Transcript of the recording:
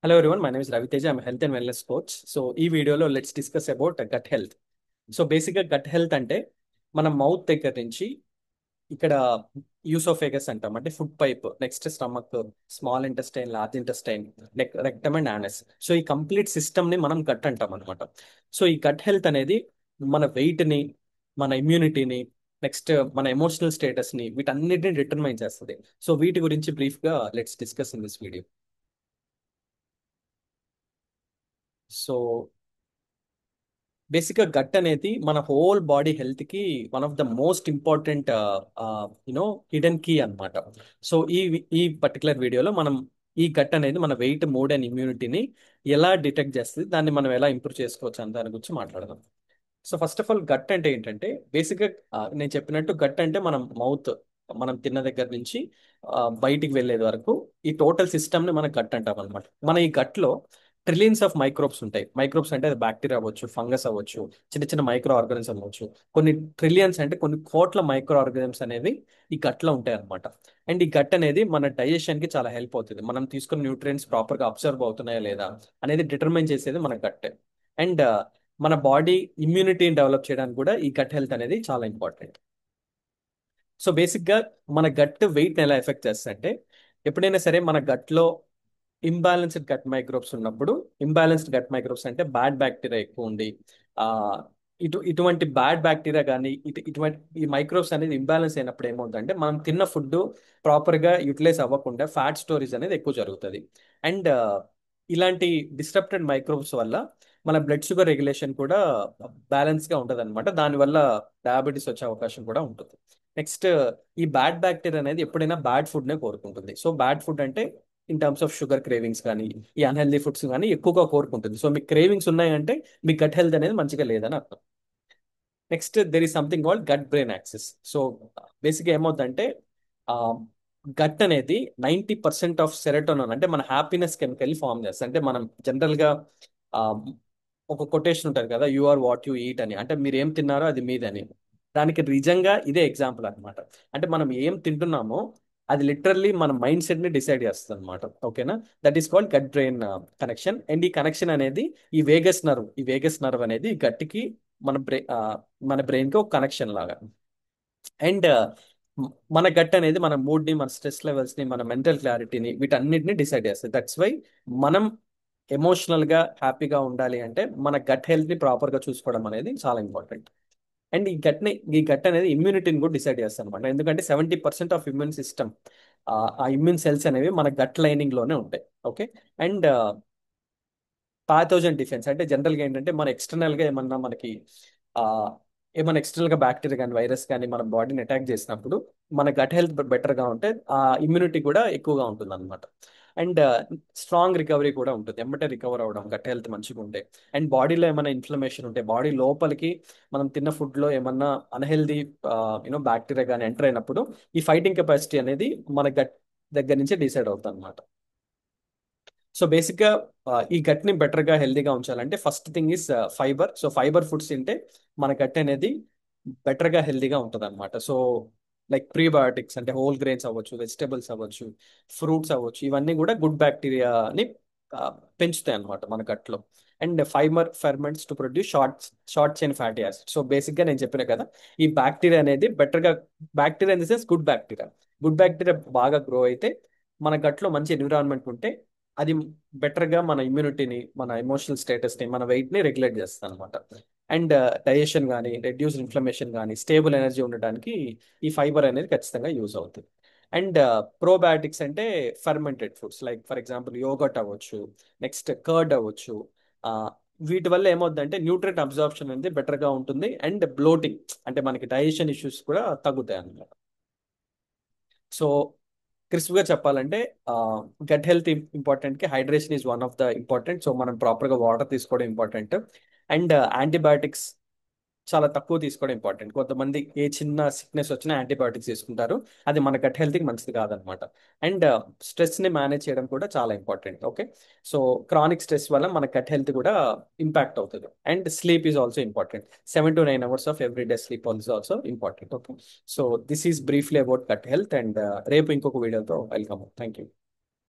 Hello everyone, my name is Ravi Teja. I'm a health and wellness coach. So ఈ వీడియోలో let's discuss about gut health. So బేసిక్గా gut health అంటే మన mouth దగ్గర నుంచి ఇక్కడ యూసోఫేగస్ అంటాం, అంటే food pipe, next stomach, small intestine, large intestine, rectum and anus. So ఈ కంప్లీట్ సిస్టమ్ ని మనం గట్ అంటాం అనమాట. సో ఈ గట్ హెల్త్ అనేది మన వెయిట్ ని, మన ఇమ్యూనిటీని, నెక్స్ట్ మన ఎమోషనల్ స్టేటస్ ని, వీటన్నిటిని డిటర్మైన్ చేస్తుంది. సో వీటి గురించి బ్రీఫ్ గా let's discuss in this video. So basic గా గట్ అనేది మన హోల్ బాడీ హెల్త్ కి one of the most important you know hidden key అన్నమాట. సో ఈ పర్టికులర్ వీడియోలో మనం ఈ గట్ అనేది మన వెయిట్, మూడ్ అండ్ ఇమ్యూనిటీని ఎలా డిటెక్ట్ చేస్తుంది, దాన్ని మనం ఎలా ఇంప్రూవ్ చేసుకోవచ్చు అని దాని గురించి మాట్లాడదాం. So first of all gut అంటే ఏంటంటే బేసిక్గా నేను చెప్పినట్టు గట్ అంటే మనం మౌత్, మనం తిన్న దగ్గర నుంచి బయటికి వెళ్ళేది వరకు ఈ టోటల్ సిస్టమ్ని మనం గట్ అంటాం అనమాట. మన ఈ గట్లో ట్రిలియన్స్ ఆఫ్ మైక్రోబ్స్ ఉంటాయి. మైక్రోబ్స్ అంటే అది బ్యాక్టీరియా అవ్వచ్చు, ఫంగస్ అవ్వచ్చు, చిన్న చిన్న మైక్రో ఆర్గానిజం అవ్వచ్చు. కొన్ని ట్రిలియన్స్ అంటే కొన్ని కోట్ల మైక్రో ఆర్గానిజమ్స్ అనేవి ఈ గట్లో ఉంటాయి అనమాట. అండ్ ఈ గట్ అనేది మన డైజెషన్ కి చాలా హెల్ప్ అవుతుంది. మనం తీసుకున్న న్యూట్రియంట్స్ ప్రాపర్ గా అబ్జర్వ్ అవుతున్నాయా లేదా అనేది డిటర్మైన్ చేసేది మన గట్. అండ్ మన బాడీ ఇమ్యూనిటీని డెవలప్ చేయడానికి కూడా ఈ గట్ హెల్త్ అనేది చాలా ఇంపార్టెంట్. సో బేసిక్గా మన గట్ వెయిట్ని ఎలా ఎఫెక్ట్ చేస్తుందంటే, ఎప్పుడైనా సరే మన గట్లో ఇంబ్యాలెన్స్డ్ గట్ మైక్రోబ్స్ ఉన్నప్పుడు, ఇంబ్యాలెన్స్డ్ గట్ మైక్రోబ్స్ అంటే బ్యాడ్ బ్యాక్టీరియా ఎక్కువ ఉండి, ఆ, ఇటువంటి బ్యాడ్ బ్యాక్టీరియా కానీ ఇటువంటి ఈ మైక్రోబ్స్ అనేది ఇంబ్యాలెన్స్ అయినప్పుడు ఏమవుతుందంటే మనం తిన్న ఫుడ్ ప్రాపర్గా యూటిలైజ్ అవ్వకుండా ఫ్యాట్ స్టోరేజ్ అనేది ఎక్కువ జరుగుతుంది. అండ్ ఇలాంటి డిస్టర్బ్టెడ్ మైక్రోబ్స్ వల్ల మన బ్లడ్ షుగర్ రెగ్యులేషన్ కూడా బ్యాలెన్స్గా ఉంటుంది అనమాట. దానివల్ల డయాబెటీస్ వచ్చే అవకాశం కూడా ఉంటుంది. నెక్స్ట్, ఈ బ్యాడ్ బ్యాక్టీరియా అనేది ఎప్పుడైనా బ్యాడ్ ఫుడ్నే కోరుకుంటుంది. సో బ్యాడ్ ఫుడ్ అంటే in terms of sugar cravings కానీ, ఈ అన్హెల్దీ ఫుడ్స్ కానీ ఎక్కువగా కోరుకుంటుంది. సో మీకు క్రేవింగ్స్ ఉన్నాయంటే మీ గట్ హెల్త్ అనేది మంచిగా లేదని అర్థం. Next, there is something called gut brain axis. So బేసిక్గా ఏమవుతుందంటే గట్ అనేది 90% ఆఫ్ సెరటోనిన్, అంటే మన హ్యాపీనెస్ కెమికల్ ఫామ్ చేస్తుంది. అంటే మనం జనరల్గా ఒక కొటేషన్ ఉంటుంది కదా, you are what you eat అని, అంటే మీరు ఏం తిన్నారో అది మీదని. దానికి నిజంగా ఇదే ఎగ్జాంపుల్ అనమాట. అంటే మనం ఏం తింటున్నామో అది లిటరల్లీ మన మైండ్ సెట్ ని డిసైడ్ చేస్తుంది అనమాట. ఓకేనా? That is called gut brain connection. And ఈ కనెక్షన్ అనేది ఈ వేగస్ నర్వ్ అనేది గట్టికి మన మన బ్రెయిన్ కి ఒక కనెక్షన్ లాగా. అండ్ మన గట్ అనేది మన మూడ్ ని, మన స్ట్రెస్ లెవెల్స్ ని, మన మెంటల్ క్లారిటీని, వీటన్నిటిని డిసైడ్ చేస్తుంది. దట్స్ వై మనం ఎమోషనల్ గా హ్యాపీగా ఉండాలి అంటే మన గట్ హెల్త్ ని ప్రాపర్ గా చూసుకోవడం అనేది చాలా ఇంపార్టెంట్. అండ్ ఈ గట్ అనేది ఇమ్యూనిటీని కూడా డిసైడ్ చేస్తుంది అనమాట. ఎందుకంటే 70% ఆఫ్ ఇమ్యూన్ సిస్టమ్, ఆ ఇమ్యూన్ సెల్స్ అనేవి మన గట్ లైనింగ్ లోనే ఉంటాయి. ఓకే. అండ్ పాథోజన్ డిఫెన్స్ అంటే జనరల్గా ఏంటంటే మన ఎక్స్టర్నల్ గా ఆ, ఏమైనా ఎక్స్టర్నల్ గా బ్యాక్టీరియా కానీ, వైరస్ కానీ మన బాడీని అటాక్ చేసినప్పుడు మన గట్ హెల్త్ బెటర్ గా ఉంటే ఆ ఇమ్యూనిటీ కూడా ఎక్కువగా ఉంటుంది అనమాట. అండ్ స్ట్రాంగ్ రికవరీ కూడా ఉంటుంది, ఎమ్మటే రికవర్ అవ్వడం గట్ హెల్త్ మంచిగా ఉంటే. అండ్ బాడీలో ఏమైనా ఇన్ఫ్లమేషన్ ఉంటే, బాడీ లోపలికి మనం తిన్న ఫుడ్ లో ఏమన్నా అన్హెల్దీ బ్యాక్టీరియా కానీ ఎంటర్ అయినప్పుడు ఈ ఫైటింగ్ కెపాసిటీ అనేది మన గట్ దగ్గర నుంచి డిసైడ్ అవుతుంది అనమాట. సో బేసిక్గా ఈ గట్ని బెటర్గా హెల్దీగా ఉంచాలంటే first thing is fibre. So fibre foods తింటే మన గట్ అనేది బెటర్గా హెల్దీగా ఉంటుంది అనమాట. సో లైక్ ప్రీబయోటిక్స్ అంటే హోల్ గ్రెయిన్స్ అవ్వచ్చు, వెజిటబుల్స్ అవ్వచ్చు, ఫ్రూట్స్ అవ్వచ్చు, ఇవన్నీ కూడా గుడ్ బ్యాక్టీరియాని పెంచుతాయి అనమాట మన గట్లో. And fibre ferments to produce short chain fatty acid. So బేసిక్గా నేను చెప్పిన కదా, ఈ బ్యాక్టీరియా అనేది బెటర్గా, bacteria in the sense good bacteria బాగా గ్రో అయితే మన గట్లో మంచి ఎన్విరాన్మెంట్ ఉంటే అది బెటర్గా మన ఇమ్యూనిటీని, మన ఎమోషనల్ స్టేటస్ని, మన వెయిట్ని రెగ్యులేట్ చేస్తుంది అనమాట. అండ్ డైజెషన్ కానీ, రెడ్యూస్ ఇన్ఫ్లమేషన్ కానీ, స్టేబుల్ ఎనర్జీ ఉండడానికి ఈ ఫైబర్ అనేది ఖచ్చితంగా యూజ్ అవుతుంది. అండ్ ప్రోబయాటిక్స్ అంటే fermented foods, like for example yoghurt అవ్వచ్చు, నెక్స్ట్ కర్డ్ అవ్వచ్చు. ఆ, వీటి వల్ల ఏమవుతుందంటే న్యూట్రియంట్ అబ్జార్ప్షన్ అనేది బెటర్గా ఉంటుంది. అండ్ బ్లోటింగ్ అంటే మనకి డైజెషన్ ఇష్యూస్ కూడా తగ్గుతాయి అన్నమాట. సో క్రిస్ప్గా చెప్పాలంటే గట్ హెల్త్ ఇంపార్టెంట్ కి hydration is one of the important. So మనం ప్రాపర్గా వాటర్ తీసుకోవడం ఇంపార్టెంట్. అండ్ యాంటీబయాటిక్స్ చాలా తక్కువ తీసుకోవడం ఇంపార్టెంట్. కొంతమంది ఏ చిన్న సిక్నెస్ వచ్చినా యాంటీబయాటిక్స్ తీసుకుంటారు, అది మన గట్ హెల్త్కి మంచిది కాదనమాట. అండ్ స్ట్రెస్ని మేనేజ్ చేయడం కూడా చాలా important. Okay. So chronic stress వల్ల మన గట్ హెల్త్ కూడా ఇంపాక్ట్ అవుతుంది. And sleep is also important. 7 to 9 hours of every day sleep also important. Okay. So this is briefly about gut health. And రేపు ఇంకొక వీడియోతో వెల్కమ్. Thank you.